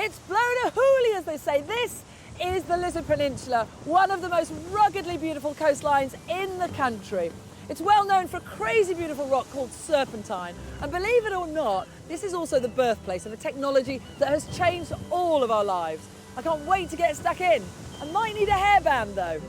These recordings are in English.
It's blown a hoolie, as they say. This is the Lizard Peninsula, one of the most ruggedly beautiful coastlines in the country. It's well known for a crazy beautiful rock called Serpentine. And believe it or not, this is also the birthplace of a technology that has changed all of our lives. I can't wait to get stuck in. I might need a hairband though.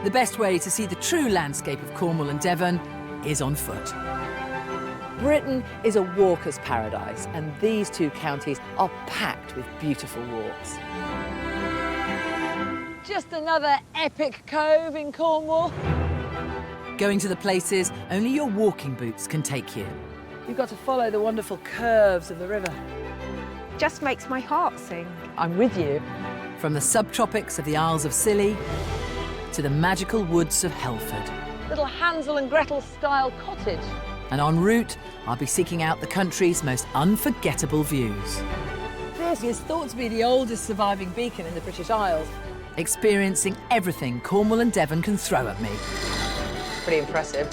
The best way to see the true landscape of Cornwall and Devon is on foot. Britain is a walker's paradise, and these two counties are packed with beautiful walks. Just another epic cove in Cornwall. Going to the places only your walking boots can take you. You've got to follow the wonderful curves of the river. Just makes my heart sing. I'm with you. From the subtropics of the Isles of Scilly to the magical woods of Helford. Little Hansel and Gretel style cottage. And en route, I'll be seeking out the country's most unforgettable views. This is thought to be the oldest surviving beacon in the British Isles. Experiencing everything Cornwall and Devon can throw at me. Pretty impressive.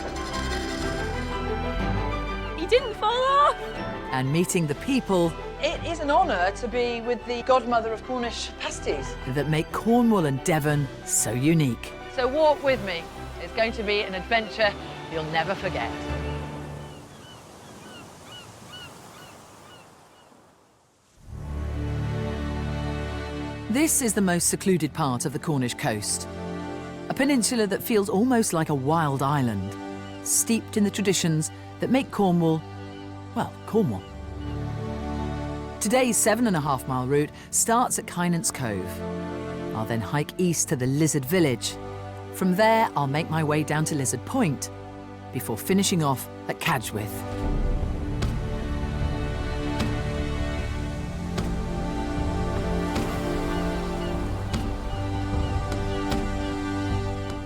He didn't fall off! And meeting the people It is an honour to be with the godmother of Cornish Pasties. that make Cornwall and Devon so unique. So walk with me. It's going to be an adventure you'll never forget. This is the most secluded part of the Cornish coast. A peninsula that feels almost like a wild island, steeped in the traditions that make Cornwall, well, Cornwall. Today's 7.5-mile route starts at Kynance Cove. I'll then hike east to the Lizard village. From there, I'll make my way down to Lizard Point before finishing off at Cadgwith.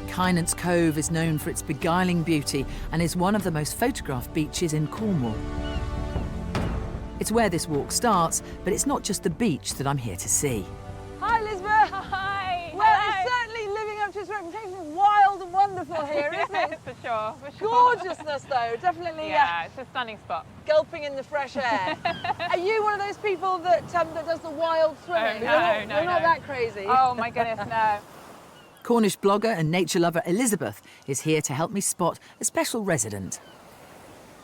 Kynance Cove is known for its beguiling beauty and is one of the most photographed beaches in Cornwall. It's where this walk starts, but it's not just the beach that I'm here to see. Hi, Elizabeth. Hi! Well, it's certainly living up to its reputation as wild and wonderful here, isn't it? For sure, for sure. Gorgeousness, though. Definitely Yeah, it's a stunning spot. gulping in the fresh air. Are you one of those people that does the wild swimming? Oh, no, You're not no. that crazy. Oh my goodness, no. Cornish blogger and nature lover Elizabeth is here to help me spot a special resident.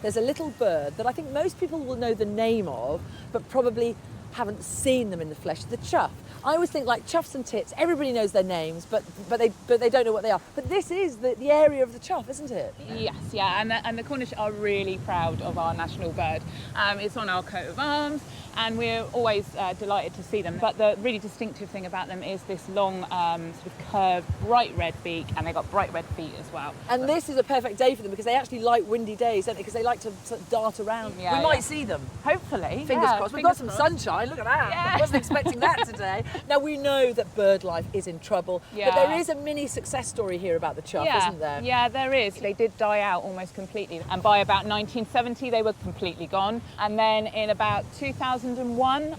There's a little bird that I think most people will know the name of, but probably haven't seen them in the flesh, the chough. I always think like choughs and tits, everybody knows their names, but they don't know what they are. But this is the area of the chough, isn't it? Yes, yeah, and the Cornish are really proud of our national bird. It's on our coat of arms, and we're always delighted to see them. But the really distinctive thing about them is this long, sort of curved, bright red beak, and they've got bright red feet as well. And this is a perfect day for them because they actually like windy days, don't they? Because they like to sort of dart around. Yeah, we yeah. might see them. Hopefully, Fingers yeah, crossed. We've fingers got some crossed. sunshine, look at that. Yeah. I wasn't expecting that today. Now, we know that bird life is in trouble, but Yeah. there is a mini success story here about the chough, Yeah, isn't there? yeah, there is. They did die out almost completely, and by about 1970 they were completely gone. And then in about 2001,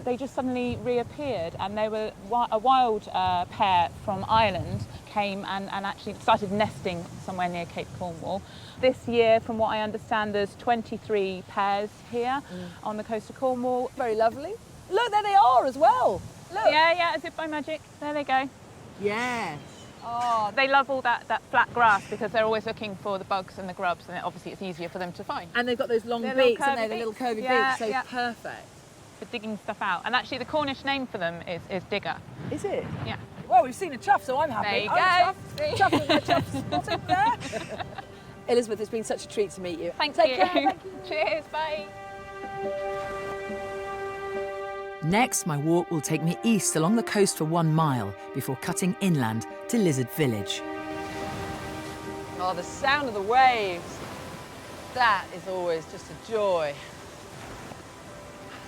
they just suddenly reappeared, and they were a wild pair from Ireland came and actually started nesting somewhere near Cape Cornwall. This year, from what I understand, there's 23 pairs here on the coast of Cornwall. Very lovely. Look, there they are as well. Look. Yeah, as if by magic. There they go. Yes. Oh, they love all that flat grass because they're always looking for the bugs and the grubs, and obviously it's easier for them to find. And they've got those long Their little beaks, haven't they? curvy The little beaks. curvy Yeah, beaks, so yeah. perfect. For digging stuff out. And actually the Cornish name for them is digger. Is it? Yeah. Well, we've seen a chough, so I'm happy. There you I'm go. chuffed. Chuffed with my chough spotted there. Elizabeth, it's been such a treat to meet you. Thank Take you. care. Thank you. Cheers, bye. Next, my walk will take me east along the coast for 1 mile before cutting inland to Lizard Village. Oh, the sound of the waves. That is always just a joy.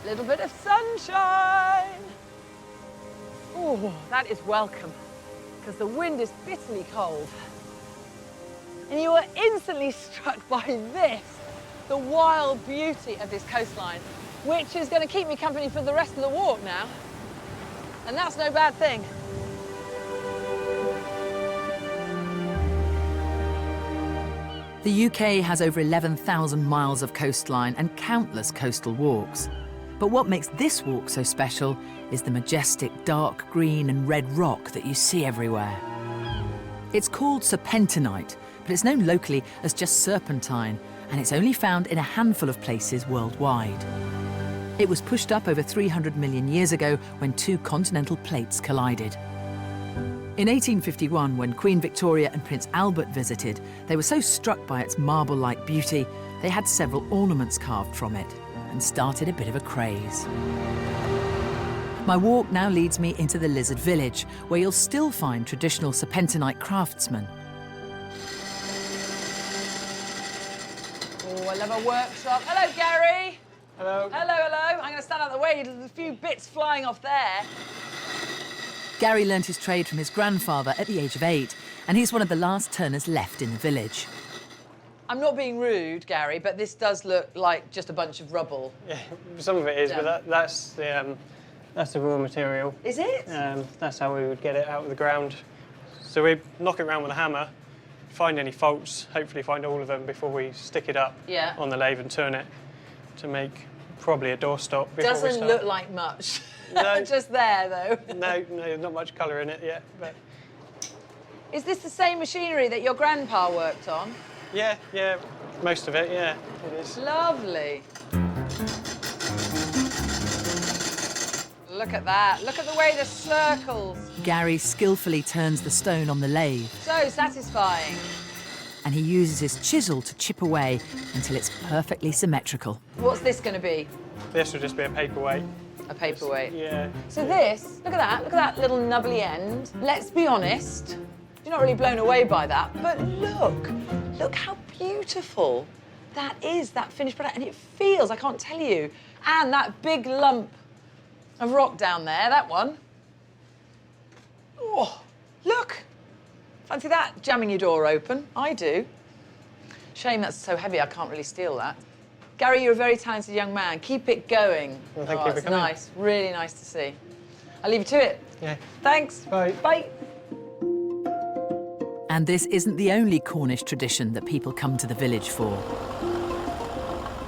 A little bit of sunshine. Oh, that is welcome, because the wind is bitterly cold. And you are instantly struck by this, the wild beauty of this coastline, which is going to keep me company for the rest of the walk now. And that's no bad thing. The UK has over 11,000 miles of coastline and countless coastal walks. But what makes this walk so special is the majestic dark green and red rock that you see everywhere. It's called serpentinite, but it's known locally as just serpentine, and it's only found in a handful of places worldwide. It was pushed up over 300 million years ago when two continental plates collided. In 1851, when Queen Victoria and Prince Albert visited, they were so struck by its marble-like beauty, they had several ornaments carved from it and started a bit of a craze. My walk now leads me into the Lizard Village, where you'll still find traditional serpentinite craftsmen. Oh, I love a workshop. Hello, Gary. Hello. Hello, hello. I'm going to stand out of the way. There's a few bits flying off there. Gary learnt his trade from his grandfather at the age of 8, and he's one of the last turners left in the village. I'm not being rude, Gary, but this does look like just a bunch of rubble. Yeah, some of it is, Yeah. but that's the raw material. Is it? That's how we would get it out of the ground. So we knock it around with a hammer, find any faults, hopefully find all of them before we stick it up on the lathe and turn it to make probably a doorstop before we Doesn't start. look like much. No. Just there, though. No, not much colour in it yet. But Is this the same machinery that your grandpa worked on? yeah, most of it, yeah, it is. Lovely. Look at that. Look at the way the circles. Gary skillfully turns the stone on the lathe, So satisfying. and he uses his chisel to chip away until it's perfectly symmetrical. What's this going to be? This would just be a paperweight. A paperweight. Yeah. So this, look at that little nubbly end. Let's be honest, you're not really blown away by that, but look how beautiful that is, that finished product. And it feels, I can't tell you, and that big lump of rock down there, that one. Oh, look. Fancy that, jamming your door open. I do. Shame that's so heavy, I can't really steal that. Gary, you're a very talented young man. Keep it going. Well, thank you for It's coming. nice, really nice to see. I'll leave you to it. Yeah. Thanks. Bye. Bye. And this isn't the only Cornish tradition that people come to the village for.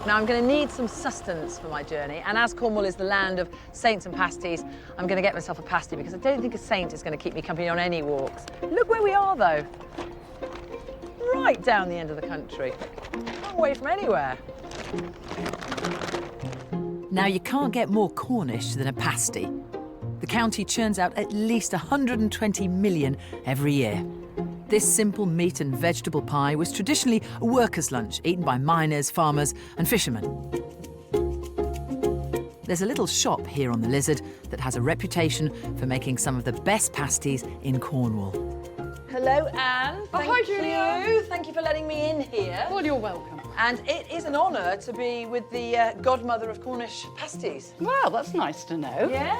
Now, I'm going to need some sustenance for my journey, and as Cornwall is the land of saints and pasties, I'm going to get myself a pasty because I don't think a saint is going to keep me company on any walks. Look where we are, though. Right down the end of the country. Long way from anywhere. Now, you can't get more Cornish than a pasty. The county churns out at least 120 million every year. This simple meat and vegetable pie was traditionally a worker's lunch eaten by miners, farmers and fishermen. There's a little shop here on the Lizard that has a reputation for making some of the best pasties in Cornwall. Hello, Anne. hi, Julia. Thank you for letting me in here. Well, you're welcome. And it is an honour to be with the godmother of Cornish pasties. Well, that's nice to know. Yeah?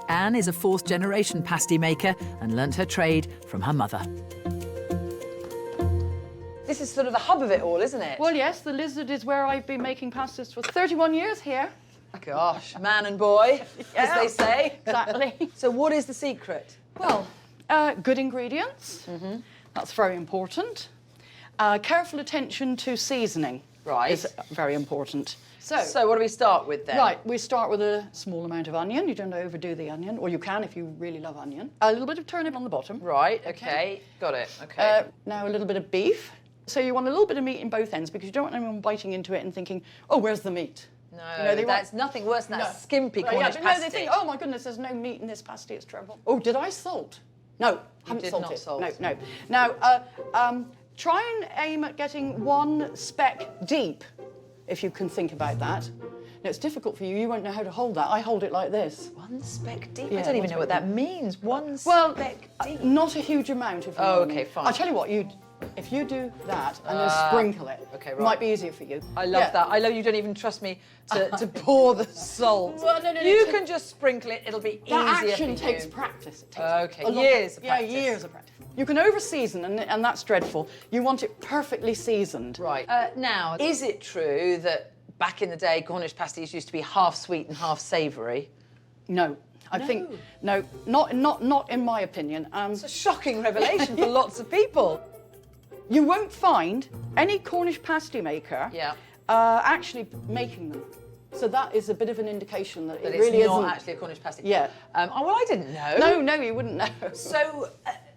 Anne is a fourth-generation pasty maker and learnt her trade from her mother. This is sort of the hub of it all, isn't it? Well, yes, the Lizard is where I've been making pastas for 31 years here. Gosh, man and boy, as they say. Exactly. So what is the secret? Well, good ingredients. That's very important. Careful attention to seasoning. Right. Is very important. So what do we start with then? Right, we start with a small amount of onion. You don't overdo the onion, or you can if you really love onion. A little bit of turnip on the bottom. Right, okay. Got it, okay. Now a little bit of beef. So you want a little bit of meat in both ends because you don't want anyone biting into it and thinking, oh, where's the meat? No, You know, they that's want- nothing worse than that No. skimpy Right, Cornish yeah, but pasty. no, they think, oh my goodness, there's no meat in this pasty, it's terrible. Oh, did I salt? No, haven't did salted. not salt. No. Now, try and aim at getting one speck deep, if you can think about that. Now, it's difficult for you, you won't know how to hold that. I hold it like this. One speck deep? Yeah, I don't even one know what speck that means. One Well, speck deep. not a huge amount, if you know Oh, what I okay, mean. fine. I'll tell you what, if you do that and then sprinkle it, okay, it right. might be easier for you. I love that. I love you don't even trust me to pour the salt. Well, no, you no, can just sprinkle it, it'll be That easier action for takes you. practice. It takes Okay, a lot years of yeah, practice. years of practice. You can over-season, and that's dreadful. You want it perfectly seasoned. Right. Now, is it true that back in the day, Cornish pasties used to be half sweet and half savoury? No. I think, no, not in my opinion. It's a shocking revelation for lots of people. You won't find any Cornish pasty maker actually making them. So that is a bit of an indication that it really isn't. It's not actually a Cornish pasty. Yeah. Oh, well, I didn't know. No, you wouldn't know. So,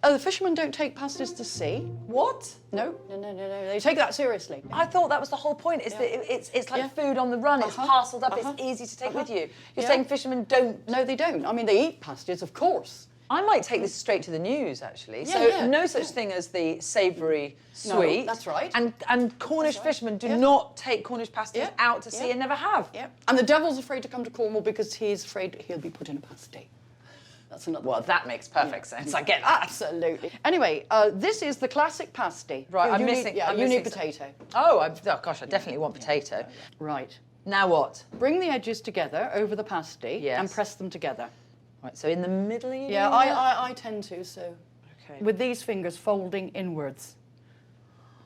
the fishermen don't take pasties to sea. what? No. They take that seriously. I thought that was the whole point. Is that it's like food on the run. It's parcelled up. It's easy to take with you. You're saying fishermen don't? No, they don't. I mean, they eat pasties, of course. I might take this straight to the news, actually. No such thing as the savoury sweet. No, that's right. And Cornish fishermen do not take Cornish pasties out to sea and never have. Yeah. And the devil's afraid to come to Cornwall because he's afraid he'll be put in a pasty. That's another. Well, that makes perfect sense. I get that. Absolutely. Anyway, this is the classic pasty. Right, you I'm need potato. Oh, gosh, I definitely want potato. Right. Now what? Bring the edges together over the pasty and press them together. Right, so in the middle, you Yeah, I tend to, so. Okay. With these fingers folding inwards.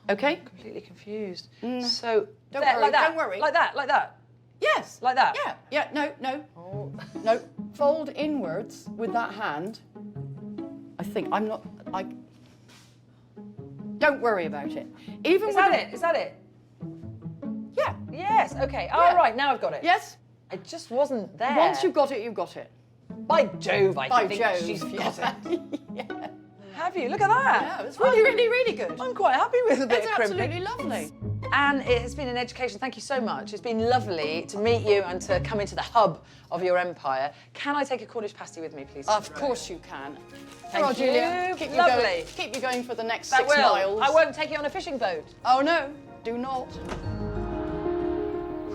Okay? I'm completely confused. So, Don't worry, like that, don't worry. Like that. Yes. Like that? Yeah, no. Oh. No, fold inwards with that hand. Don't worry about it. Even Is with that it? Yeah. Yes, okay. All right, now I've got it. Yes? It just wasn't there. Once you've got it, you've got it. By Jove, I By think Jove, she's got it. Yeah. Have you? Look at that. Yeah, it's really good. I'm quite happy with a bit It's of crimping. absolutely lovely. Anne, it has been an education. Thank you so much. It's been lovely to meet you and to come into the hub of your empire. Can I take a Cornish pasty with me, please? Of course you can. Thank Right, Julia, you. keep you Lovely. going. Keep you going for the next That 6 will. miles. I won't take you on a fishing boat. Oh no, do not.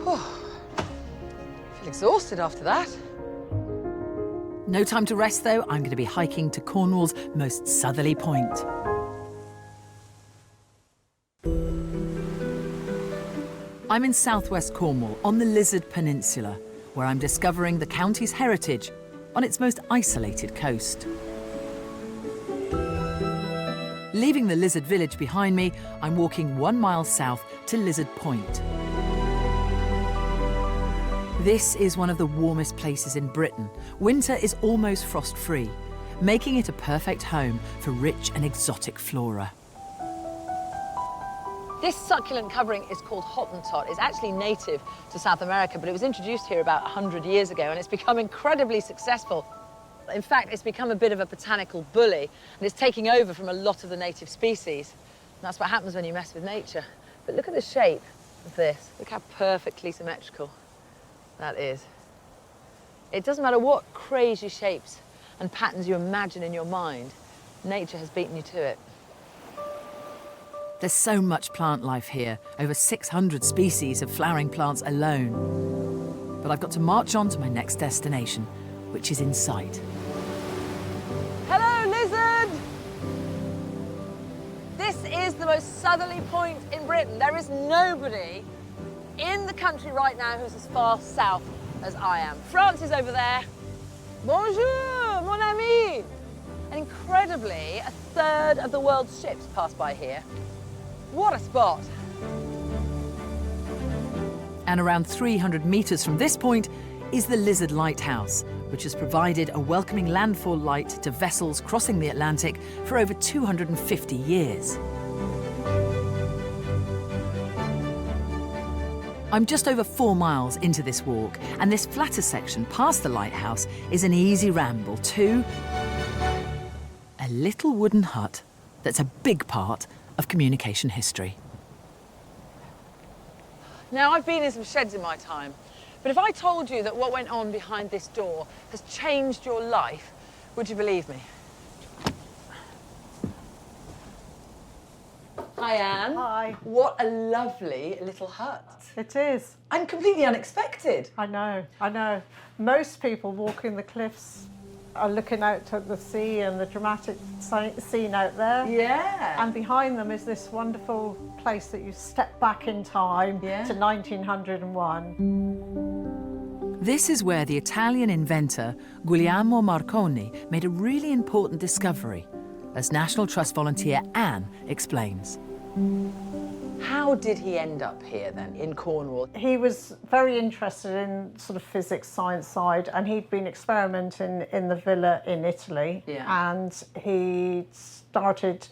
I feel exhausted after that. No time to rest, though. I'm going to be hiking to Cornwall's most southerly point. I'm in southwest Cornwall on the Lizard Peninsula, where I'm discovering the county's heritage on its most isolated coast. Leaving the Lizard village behind me, I'm walking 1 mile south to Lizard Point. This is one of the warmest places in Britain. Winter is almost frost-free, making it a perfect home for rich and exotic flora. This succulent covering is called Hottentot. It's actually native to South America, but it was introduced here about 100 years ago, and it's become incredibly successful. In fact, it's become a bit of a botanical bully, and it's taking over from a lot of the native species. And that's what happens when you mess with nature. But look at the shape of this. Look how perfectly symmetrical that is. It doesn't matter what crazy shapes and patterns you imagine in your mind, nature has beaten you to it. There's so much plant life here, over 600 species of flowering plants alone. But I've got to march on to my next destination, which is in sight. Hello, Lizard! This is the most southerly point in Britain. There is nobody in the country right now who's as far south as I am. France is over there. Bonjour, mon ami! And incredibly, a third of the world's ships pass by here. What a spot! And around 300 metres from this point is the Lizard Lighthouse, which has provided a welcoming landfall light to vessels crossing the Atlantic for over 250 years. I'm just over 4 miles into this walk, and this flatter section past the lighthouse is an easy ramble to a little wooden hut that's a big part of communication history. Now, I've been in some sheds in my time, but if I told you that what went on behind this door has changed your life, would you believe me? Hi, Anne. Hi. What a lovely little hut. It is. And completely unexpected. I know. Most people walking the cliffs are looking out at the sea and the dramatic scene out there. Yeah. And behind them is this wonderful place that you step back in time to 1901. This is where the Italian inventor Guglielmo Marconi made a really important discovery, as National Trust volunteer Anne explains. How did he end up here then, in Cornwall? He was very interested in sort of physics, science side, and he'd been experimenting in the villa in Italy. Yeah. And he started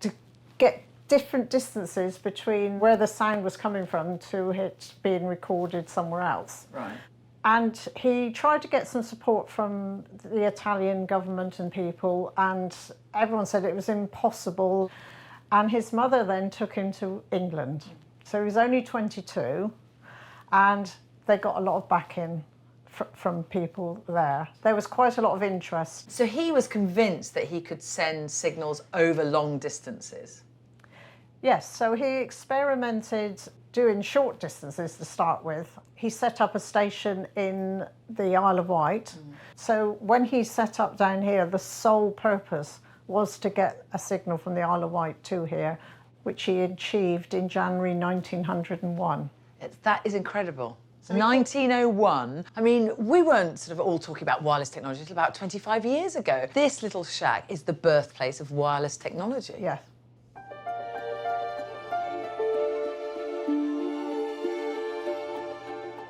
to get different distances between where the sound was coming from to it being recorded somewhere else. Right. And he tried to get some support from the Italian government and people, and everyone said it was impossible. And his mother then took him to England. So he was only 22, and they got a lot of backing from people there. There was quite a lot of interest. So he was convinced that he could send signals over long distances? Yes, so he experimented doing short distances to start with. He set up a station in the Isle of Wight. So when he set up down here, the sole purpose was to get a signal from the Isle of Wight to here, which he achieved in January 1901. That is incredible. 1901. I mean, we weren't sort of all talking about wireless technology until about 25 years ago. This little shack is the birthplace of wireless technology. Yes.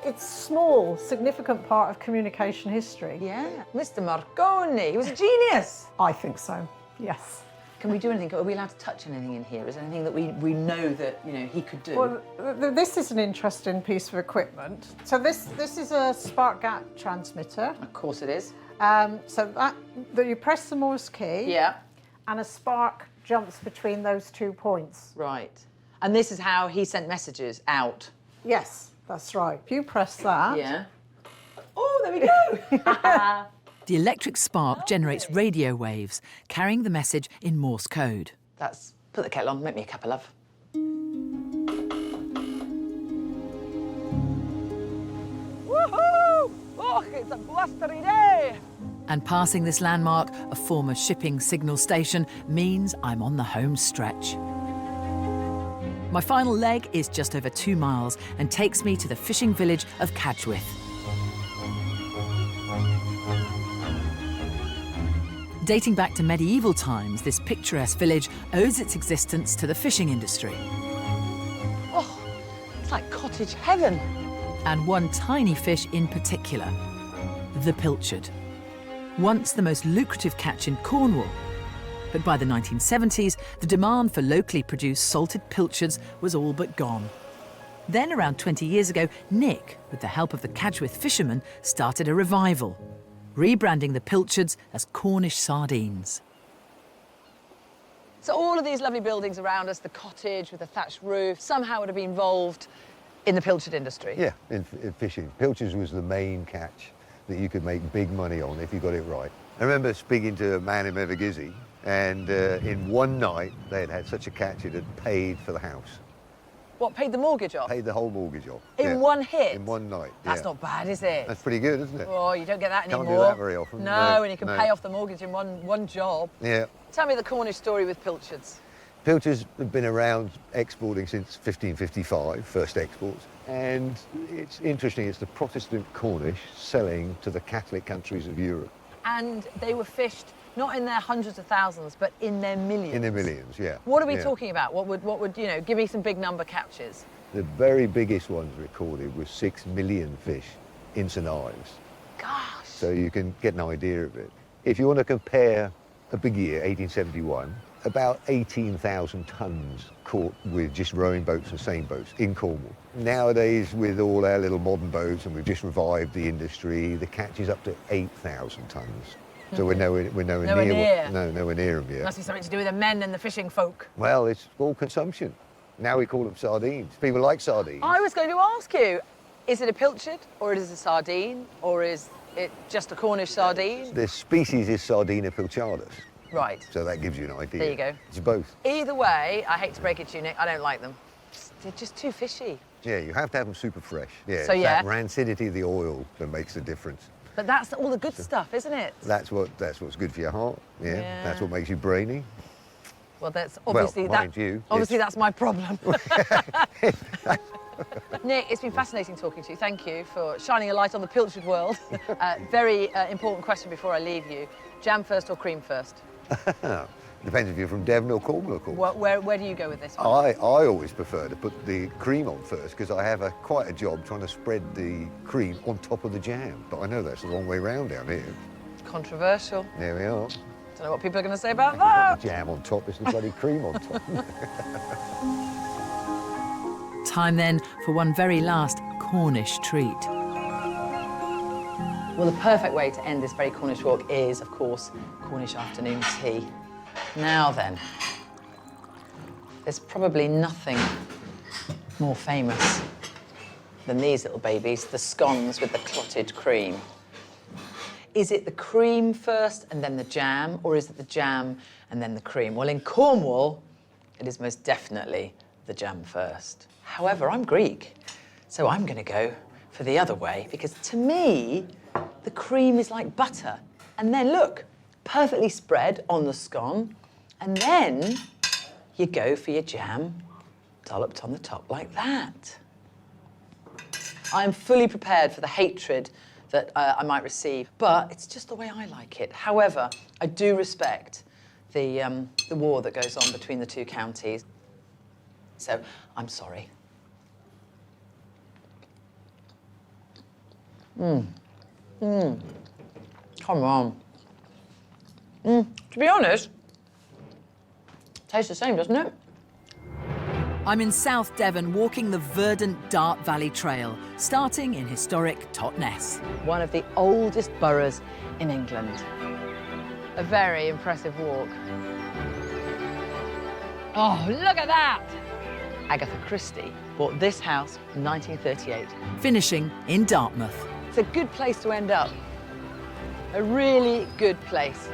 It's a small, significant part of communication history. Yeah. Mr. Marconi, he was a genius. I think so, yes. Can we do anything? Are we allowed to touch anything in here? Is there anything that we know that, you know, he could do? Well, this is an interesting piece of equipment. So this is a spark gap transmitter. Of course it is. So that you press the Morse key. Yeah. And a spark jumps between those 2 points. Right. And this is how he sent messages out. Yes, that's right. If you press that. Yeah. Oh, there we go. The electric spark generates radio waves, carrying the message in Morse code. That's... Put the kettle on, make me a cup of love. Woohoo! Oh, it's a blustery day! And passing this landmark, a former shipping signal station, means I'm on the home stretch. My final leg is just over 2 miles and takes me to the fishing village of Cadgwith. Dating back to medieval times, this picturesque village owes its existence to the fishing industry. Oh, it's like cottage heaven. And one tiny fish in particular, the pilchard. Once the most lucrative catch in Cornwall. But by the 1970s, the demand for locally produced salted pilchards was all but gone. Then, around 20 years ago, Nick, with the help of the Cadgwith fishermen, started a revival, rebranding the pilchards as Cornish sardines. So all of these lovely buildings around us, the cottage with the thatched roof, somehow would have been involved in the pilchard industry. Yeah, in fishing. Pilchards was the main catch that you could make big money on if you got it right. I remember speaking to a man in Evergizzy, and in one night they had had such a catch it had paid for the house. What, paid the mortgage off? Paid the whole mortgage off. In one hit? In one night, That's not bad, is it? That's pretty good, isn't it? Oh, you don't get that anymore. Can't do that very often. No, and you can pay off the mortgage in one job. Yeah. Tell me the Cornish story with pilchards. Pilchards have been around exporting since 1555, first exports. And it's interesting, it's the Protestant Cornish selling to the Catholic countries of Europe. And they were fished not in their hundreds of thousands, but in their millions. In their millions, yeah. What are we talking about? What would, you know, give me some big number catches. The very biggest ones recorded was 6 million fish in St Ives. Gosh. So you can get an idea of it. If you want to compare a big year, 1871, about 18,000 tonnes caught with just rowing boats and sailing boats in Cornwall. Nowadays, with all our little modern boats, and we've just revived the industry, the catch is up to 8,000 tonnes. So we're nowhere near them yet. Must be something to do with the men and the fishing folk. Well, it's all consumption. Now we call them sardines. People like sardines. I was going to ask you, is it a pilchard, or is it a sardine, or is it just a Cornish sardine? The species is Sardina pilchardus. Right. So that gives you an idea. There you go. It's both. Either way, I hate to break it to you, Nick, I don't like them. They're just too fishy. Yeah, you have to have them super fresh. Yeah, so, it's that rancidity of the oil that makes the difference. But that's all the good stuff, isn't it? That's what's good for your heart. Yeah. That's what makes you brainy. Well, that's obviously that's my problem. Nick, it's been fascinating talking to you. Thank you for shining a light on the pilchard world. Very important question before I leave you. Jam first or cream first? Depends if you're from Devon or Cornwall, of course. Where do you go with this one? I always prefer to put the cream on first because I have quite a job trying to spread the cream on top of the jam. But I know that's the wrong way round down here. Controversial. There we are. Don't know what people are going to say about that. Jam on top, it's the bloody cream on top. Time then for one very last Cornish treat. Well, the perfect way to end this very Cornish walk is, of course, Cornish afternoon tea. Now then, there's probably nothing more famous than these little babies, the scones with the clotted cream. Is it the cream first and then the jam, or is it the jam and then the cream? Well, in Cornwall, it is most definitely the jam first. However, I'm Greek, so I'm going to go for the other way, because to me, the cream is like butter. And then look, perfectly spread on the scone, and then you go for your jam dolloped on the top like that. I'm fully prepared for the hatred that I might receive, but it's just the way I like it. However, I do respect the war that goes on between the two counties. So, I'm sorry. Come on. To be honest, tastes the same, doesn't it? I'm in South Devon walking the verdant Dart Valley Trail, starting in historic Totnes. One of the oldest boroughs in England. A very impressive walk. Oh, look at that! Agatha Christie bought this house in 1938. Finishing in Dartmouth. It's a good place to end up. A really good place.